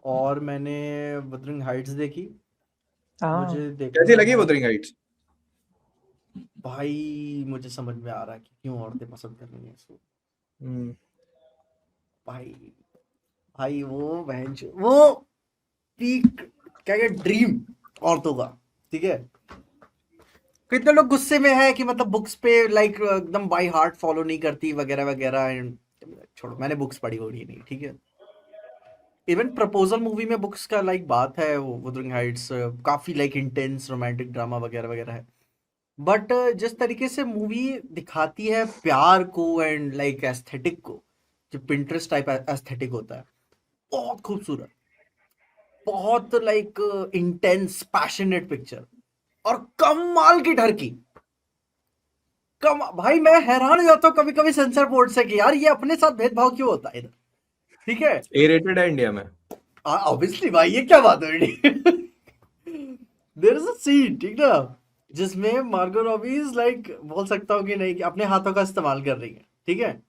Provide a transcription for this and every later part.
और मैंने wuthering Heights देखी। हाँ मुझे कैसी देखना लगी है wuthering heights? भाई, मुझे समझ में आ रहा है कि क्यों औरतें पसंद कर रही हैं इसको। हम्म, भाई भाई वो पीक, क्या क्या ड्रीम औरतों का, ठीक है। कितने लोग गुस्से में है कि मतलब बुक्स पे लाइक एकदम बाय हार्ट फॉलो नहीं करती वगैरह वगैरह एंड छोड़ो, मैंने बुक्स पढ़ी होगी नहीं, ठीक है। इवन प्रपोजल मूवी में बुक्स का लाइक बात है, वो wuthering हाइट्स काफी लाइक इंटेंस रोमांटिक ड्रामा वगैरह वगैरह है। बट जिस तरीके से मूवी दिखाती है प्यार को एंड लाइक एस्थेटिक को, जो पिंटरेस्ट टाइप एस्थेटिक होता है, बहुत खूबसूरत, बहुत लाइक इंटेंस पैशनेट पिक्चर, और कमाल की ढर की। कम भाई, मैं हैरान हो जाता हूँ कभी कभी सेंसर बोर्ड से कि यार ये अपने साथ भेदभाव क्यों होता है इधर, ठीक है। ए रेटेड है इंडिया में। ऑब्वियसली भाई, ये क्या बात है। देयर इज अ सीन, ठीक ना, जिसमें मार्गो रॉबी इज लाइक, बोल सकता हूँ कि नहीं, कि अपने हाथों का इस्तेमाल कर रही है, ठीक है।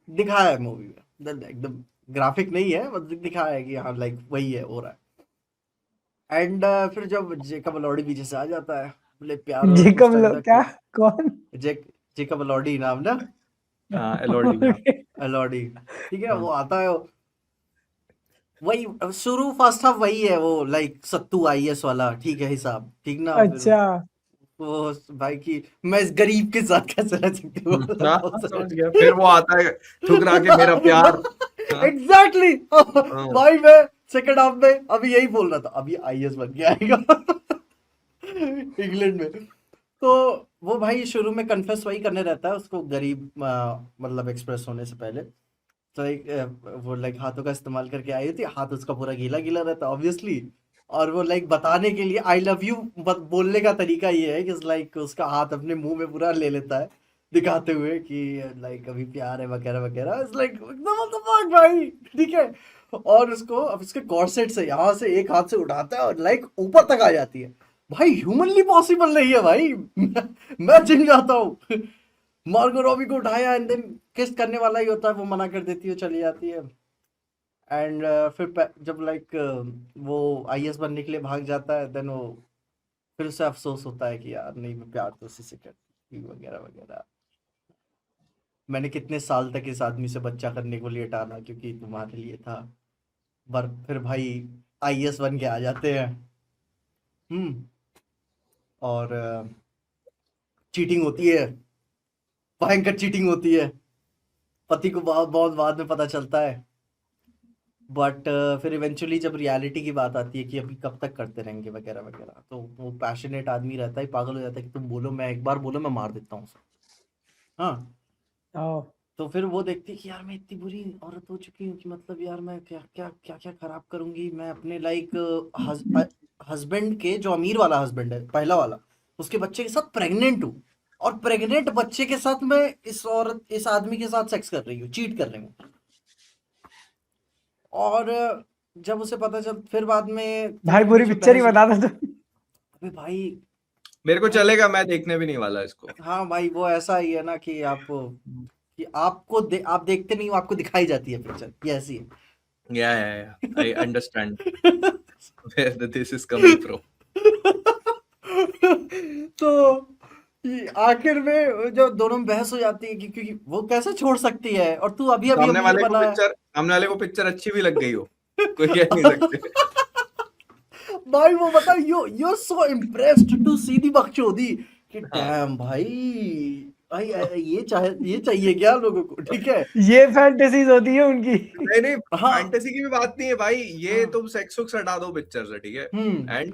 दिखाया है मूवी में, एकदम ग्राफिक नहीं है, बस दिखाया है कि हाँ लाइक वही है, हो रहा है। एंड फिर जब जेकब अलॉडी पीछे से आ जाता है, बोले प्यार और जेकब पूछता है लो क्या, तक। कौन? जेकब अलॉडी नाम ना, हाँ, एलओडी, हाँ। अलॉडी, ठीक है। हाँ। वो आता है, वही शुरू फर्स्ट हाफ वही है, वो लाइक सत्तू आईएएस वाला, ठीक है, हिसाब, ठीक ना। फिर अच्छा। वो भाई की, मैं इस गरीब के साथ कैसे रह सकती हूँ, हाँ, बहुत समझ सारे। गया। फिर वो आता है ठुकरा के मेरा प्यार। हाँ, एग्जैक्टली। हाँ। भाई मैं सेकंड हाफ में अभी यही बोल रहा था, अभी आईएएस बन के आएगा। इंग्लैंड में। तो वो भाई शुरू में कन्फेस वही करने रहता है उसको, गरीब मतलब एक्सप्रेस होने से पहले। तो एक वो लाइक हाथों का इस्तेमाल करके आई थी, हाथ उसका पूरा गीला गीला रहता ऑब्वियसली। और वो लाइक बताने के लिए आई लव यू बोलने का तरीका ये है कि लाइक उसका हाथ अपने मुंह में पूरा ले लेता है, दिखाते हुए कि लाइक अभी प्यार है वगैरह वगैरह। इट्स लाइक एकदम what the fuck भाई, ठीक है। और उसको अब उसके कॉर्सेट से यहाँ से एक हाथ से उठाता है और लाइक ऊपर तक आ जाती है। भाई ह्यूमनली पॉसिबल नहीं है भाई। मैं चिढ़ जाता हूँ। मार्गो रॉबी को उठाया एंड देन किस करने वाला ही होता है, वो मना कर देती है, चली जाती है। एंड फिर जब लाइक वो आईएएस बनने के लिए भाग जाता है, देन वो फिर उसे अफसोस होता है कि यार नहीं, मैं प्यार तो उसी से करती थी वगैरह वगैरह। मैंने कितने साल तक इस आदमी से बच्चा करने को लिए टाला क्योंकि तुम्हारे लिए था। पर फिर भाई आईएएस बन के आ जाते हैं। हम्म। और चीटिंग होती है, भयंकर चीटिंग होती है। पति को बहुत बहुत बाद में पता चलता है। बट फिर इवेंचुअली जब रियलिटी की बात आती है कि अभी कब तक करते रहेंगे वगैरह वगैरह, तो वो पैशनेट आदमी रहता है, पागल हो जाता है कि तुम बोलो, मैं एक बार बोलो मैं मार देता हूँ उसे। हाँ। ओ, तो फिर वो देखती है कि यार मैं इतनी बुरी औरत हो चुकी हूँ कि मतलब यार मैं क्या क्या क्या क्या खराब करूंगी मैं अपने लाइक हस्बैंड के, जो अमीर वाला हस्बैंड है पहला वाला, उसके बच्चे के साथ प्रेग्नेंट हूँ। और प्रेग्नेंट बच्चे के साथ मैं इस आदमी के साथ सेक्स कर रही हूँ, चीट कर रही हूँ। और जब उसे पता चल, फिर बाद में जब भाई उनके पूरी बीच में पिक्चर ही बहस बता दो तो। अबे भाई, मेरे को भाई चलेगा, मैं देखने भी नहीं वाला इसको। हाँ भाई, वो ऐसा ही है ना कि आप देखते नहीं हो, आपको दिखाई जाती है पिक्चर, ये ऐसी या आई है। Understand where this is coming from. तो आखिर में जब दोनों में बहस हो जाती है कि क्योंकि वो कैसे छोड़ सकती है, और तू अभी अभी अमीर बना है। सामने वाले को पिक्चर अच्छी भी लग गई हो, कोई कह नहीं सकते। भाई वो बता, यू सो इम्प्रेस्ड टू सी दी बकचोदी कि हाँ, डैम भाई, भाई ये चाहिए क्या लोगों को, ठीक है। ये फैंटेसीज होती है उनकी। नहीं नहीं, हाँ। फैंटेसी की भी बात नहीं है भाई, ये हाँ। तुम सेक्स वुक्स हटा दो पिक्चर से, ठीक हम्म। है। एंड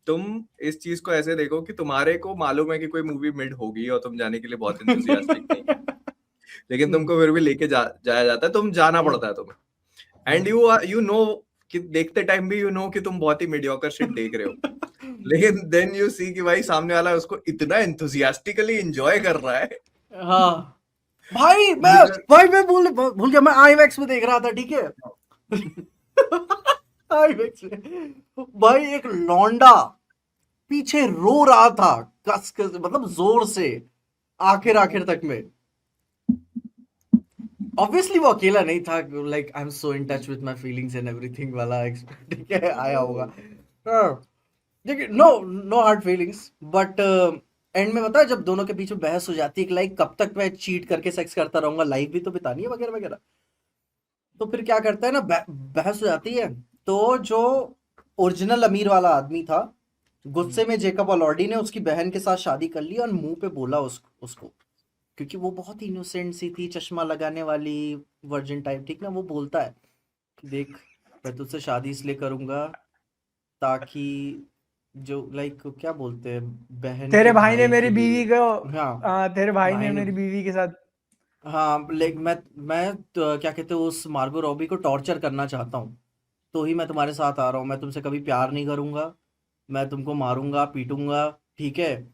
तुम इस चीज को ऐसे देखो कि तुम्हारे को मालूम है कि कोई मूवी मिड होगी और तुम जाने के लिए बहुत इंथुसियास्टिक नहीं हो, लेकिन हम्म। तुमको फिर भी लेके जाया जाता है, तुम जाना हम्म। पड़ता है तुम्हें। And hmm. यू नो कि देखते टाइम भी यू नो कि तुम बहुत ही मीडियोकर शिट देख रहे हो, लेकिन देन यू सी कि भाई सामने वाला उसको इतना एंथुसियास्टिकली एंजॉय कर रहा है। हाँ भाई, मुझे मैं भूल भूल गया, मैं आईमैक्स में देख रहा था, ठीक है। आईमैक्स में भाई एक लौंडा पीछे रो रहा था, कस कस मतलब जोर से, आखिर आखिर तक में। ऑब्वियसली वो अकेला नहीं था, like I am so in touch with my feelings and everything वाला ठीक है आया होगा। हाँ, देखिए no no hard feelings, but end में बता जब दोनों के बीच में बहस हो जाती है कि लाइक कब तक मैं चीट करके सेक्स करता रहूंगा, लाइफ भी तो बितानी है वगैरह वगैरह, तो फिर क्या करता है ना, बहस हो जाती है। तो जो ओरिजिनल अमीर वाला आदमी था, गुस्से में जेकब अलॉर्डी ने उसकी बहन के साथ शादी कर ली और मुंह पे बोला उसको, क्योंकि वो बहुत ही इनोसेंट सी थी, चश्मा लगाने वाली वर्जिन टाइप, ठीक ना, वो बोलता है कि देख मैं तुझसे शादी इसलिए करूंगा ताकि जो लाइक क्या बोलते हैं, बहन तेरे के भाई ने भाई मेरी के लिए, बीवी को हाँ तेरे भाई ने भाई ने, मेरी बीवी के साथ हाँ लाइक मैं तो, क्या कहते हैं, उस मार्गो रॉबी को टॉर्चर करना चाहता हूँ, तो ही मैं तुम्हारे साथ आ रहा हूँ, मैं तुमसे कभी प्यार नहीं करूंगा, मैं तुमको मारूंगा पीटूंगा, ठीक है,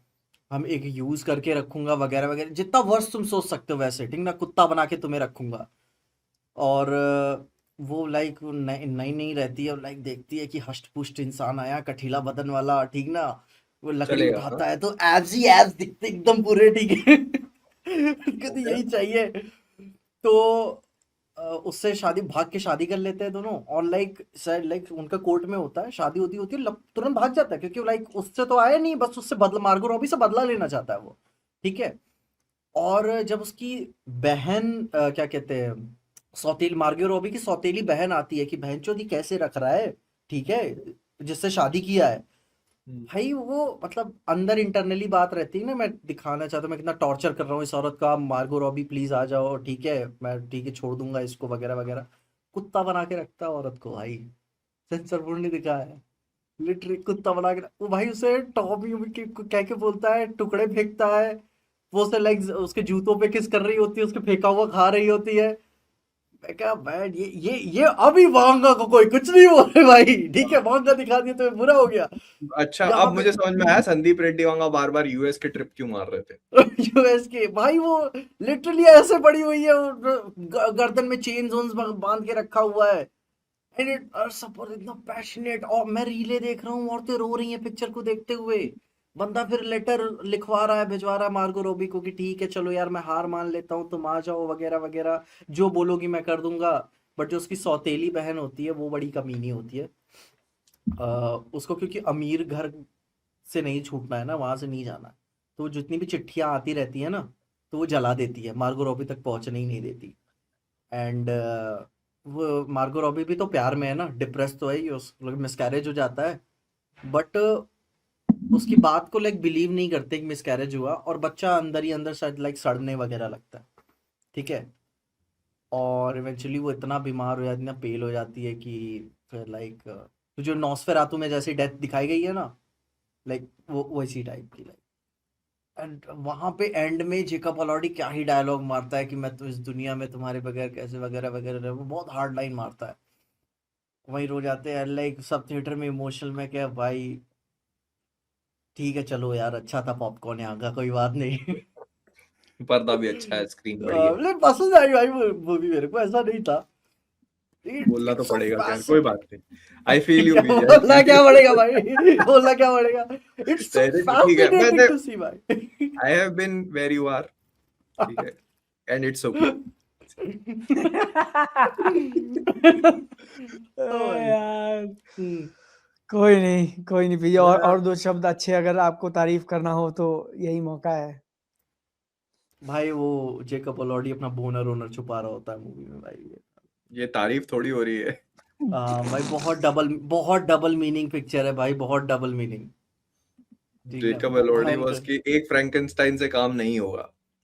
हम एक यूज करके रखूंगा वगैरह वगैरह, जितना वर्ष तुम सोच सकते हो वैसे, ठीक ना, कुत्ता बना के तुम्हें रखूंगा। और वो लाइक नई नई नई रहती है और लाइक देखती है कि हष्ट पुष्ट इंसान आया, कठीला बदन वाला, ठीक ना, वो लकड़ी चलेगा। हाँ, उठाता है तो एब्स ही एब्स दिखते एकदम पूरे, ठीक है उसको तो यही चाहिए। तो उससे शादी, भाग के शादी कर लेते हैं दोनों, और लाइक शायद लाइक उनका कोर्ट में होता है, शादी होती होती है, तुरंत भाग जाता है, क्योंकि लाइक उससे तो आया नहीं, बस उससे बदला, मार्गो रॉबी से बदला लेना चाहता है वो, ठीक है। और जब उसकी बहन क्या कहते हैं, सौतेली, मार्गो रॉबी की सौतेली बहन आती है कि बहन चोदी कैसे रख रहा है, ठीक है, जिससे शादी किया है, भाई वो मतलब अंदर इंटरनली बात रहती है ना, मैं दिखाना चाहता हूँ मैं कितना टॉर्चर कर रहा हूँ इस औरत का, मार्गो रॉबी प्लीज आ जाओ, ठीक है, मैं ठीक है छोड़ दूंगा इसको वगैरह वगैरह, कुत्ता बना के रखता है औरत को भाई, सेंसरफुल नहीं दिखा है, लिटरली कुत्ता बना के वो भाई उसे टॉप कह के बोलता है, टुकड़े फेंकता है, वो उसे लाइक उसके जूतों पे किस कर रही होती है, उसके फेंका हुआ खा रही होती है। मैं कहा बैड, ये अभी वांगा को कोई कुछ नहीं बोले भाई, ठीक है, वांगा दिखा दिया तो बुरा हो गया। अच्छा, यहाँ अब पे मुझे समझ में आया संदीप रेड्डी वांगा बार बार यूएस के ट्रिप क्यों मार रहे थे। यूएस के भाई, वो लिटरली ऐसे पड़ी हुई है, गर्दन में चेन जोन्स बांध के रखा हुआ है, एंड इट सपोर्ट इतना पैशनेट, और मैं रीले देख रहा हूँ, औरतें रो रही हैं पिक्चर को देखते हुए, बंदा फिर लेटर लिखवा रहा है, भिजवा रहा है मार्गो रोबी को कि ठीक है चलो यार मैं हार मान लेता हूँ, तुम आ जाओ वगैरह वगैरह, जो बोलोगी मैं कर दूंगा। बट जो उसकी सौतेली बहन होती है वो बड़ी कमीनी होती है, उसको क्योंकि अमीर घर से नहीं छूटना है ना, वहां से नहीं जाना है, तो जितनी भी चिट्ठियां आती रहती है ना, तो वो जला देती है, मार्गो रॉबी तक पहुंचने ही नहीं देती। एंड वो मार्गो रॉबी भी तो प्यार में है ना, डिप्रेस तो है ही, उस मिसकैरेज हो जाता है, बट उसकी बात को लाइक बिलीव नहीं करते कि मिसकैरेज हुआ, और बच्चा अंदर ही अंदर शायद लाइक सड़ने वगैरह लगता है, ठीक है, और इवेंचुअली वो इतना बीमार हो जाती है, इतना पेल हो जाती है कि फिर लाइक जो नॉस्फेरातु में जैसी डेथ दिखाई गई है ना, लाइक वो वैसी टाइप की, लाइक एंड वहां पे एंड में जेकब अलॉर्डी क्या ही डायलॉग मारता है कि मैं तो इस दुनिया में तुम्हारे बगैर कैसे वगैरह वगैरह, वो बहुत हार्ड लाइन मारता है, वहीं रो जाते हैं लाइक सब थिएटर में इमोशनल में, क्या भाई ठीक है चलो यार, अच्छा था पॉपकॉर्न यहाँ का, कोई बात नहीं पर्दा भी अच्छा है, स्क्रीन बड़ी है। मतलब पसंद आई भाई वो मूवी, मेरे को ऐसा नहीं था, बोलना तो इट्स सो पड़ेगा खैर, कोई फैसिनेटिंग। बात नहीं। आई फील यू क्या विजय, आई बोलना फील क्या पड़ेगा यू। भाई, बोलना क्या पड़ेगा, इट्स सो ठीक है, फैसिनेटिंग टू सी भाई I have been where you are, ठीक है, एंड इट्स ओके। यार हम्म, कोई नहीं भैया, और यार दो शब्द अच्छे अगर आपको तारीफ करना हो तो यही मौका है। भाई वो जेकब अलॉर्डी अपना बोनर ओनर छुपा रहा होता है मूवी में भाई, ये तारीफ थोड़ी हो रही है। भाई बहुत डबल मीनिंग पिक्चर है भाई, बहुत डबल मीनिंग, ठीक है, जेकब एलोर्डी भयंकर। वाज कि एक फ्रैंकेनस्टाइन से काम नहीं होगा।